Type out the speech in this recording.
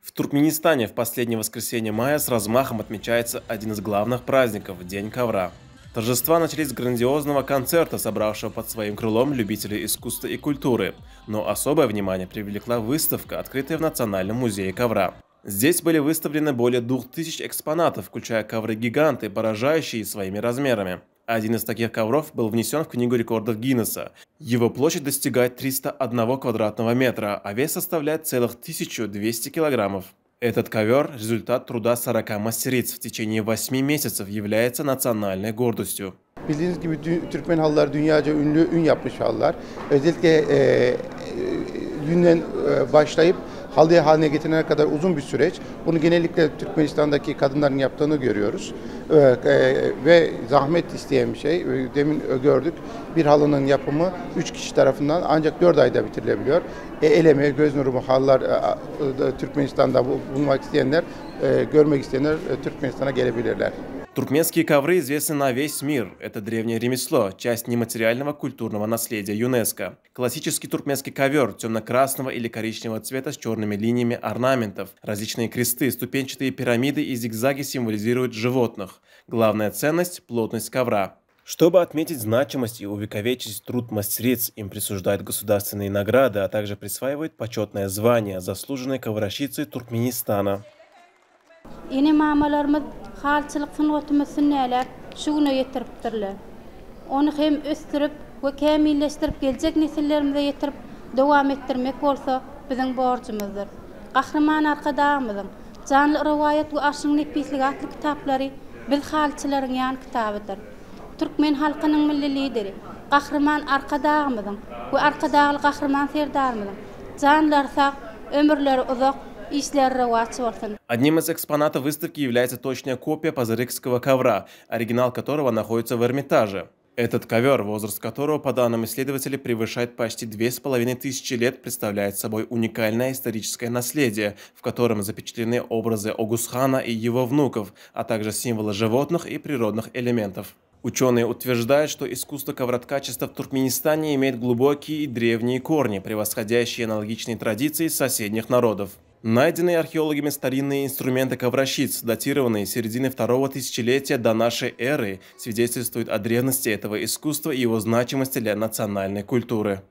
В Туркменистане в последнее воскресенье мая с размахом отмечается один из главных праздников – День ковра. Торжества начались с грандиозного концерта, собравшего под своим крылом любителей искусства и культуры, но особое внимание привлекла выставка, открытая в Национальном музее ковра. Здесь были выставлены более 2000 экспонатов, включая ковры-гиганты, поражающие своими размерами. Один из таких ковров был внесен в Книгу рекордов Гиннесса. Его площадь достигает 301 квадратного метра, а вес составляет целых 1200 килограммов. Этот ковер – результат труда 40 мастериц в tечение 8 месяцев, является национальной гордостью. Bildiğiniz gibi Türkmen halılar dünyaca ün yapmış halılar. Özellikle yünden başlayıp halı haline getirene kadar uzun bir süreç. Bunu genellikle Türkmenistan'daki kadınların yaptığını görüyoruz. Ve zahmet isteyen bir şey. Demin gördük, bir halının yapımı 3 kişi tarafından ancak 4 ayda bitirilebiliyor. El emeği, göz nuru bu halılar Türkmenistan'da bulmak isteyenler, görmek isteyenler Türkmenistan'a gelebilirler. Туркменские ковры известны на весь мир. Это древнее ремесло, часть нематериального культурного наследия ЮНЕСКО. Классический туркменский ковер темно-красного или коричневого цвета с черными линиями орнаментов. Различные кресты, ступенчатые пирамиды и зигзаги символизируют животных. Главная ценность – плотность ковра. Чтобы отметить значимость и увековечить труд мастериц, им присуждают государственные награды, а также присваивают почетное звание заслуженной коврощицы Туркменистана. Yeni mamalarımız halçılık fınotumusun neler, şuna yetiriptirler. Onu hem östürüp ve kamilleştirip gelecek nesillerimize yetirip devam ettirmek olsa bizim borcumuzdur. Kahraman arkadağımızın canlı rivayet ve arşın nefislik adlı kitapları biz halçıların yan kitabıdır. Türkmen halkının milli lideri, kahraman arkadağımızın ve arkadağlı kahraman serdarımızın canlılar sağ, ömürleri uzak, Одним из экспонатов выставки является точная копия пазарыкского ковра, оригинал которого находится в Эрмитаже. Этот ковер, возраст которого, по данным исследователей, превышает почти 2500 лет, представляет собой уникальное историческое наследие, в котором запечатлены образы Огусхана и его внуков, а также символы животных и природных элементов. Ученые утверждают, что искусство ковроткачества в Туркменистане имеет глубокие и древние корни, превосходящие аналогичные традиции соседних народов. Найденные археологами старинные инструменты коврощиц, датированные с середины второго тысячелетия до нашей эры, свидетельствуют о древности этого искусства и его значимости для национальной культуры.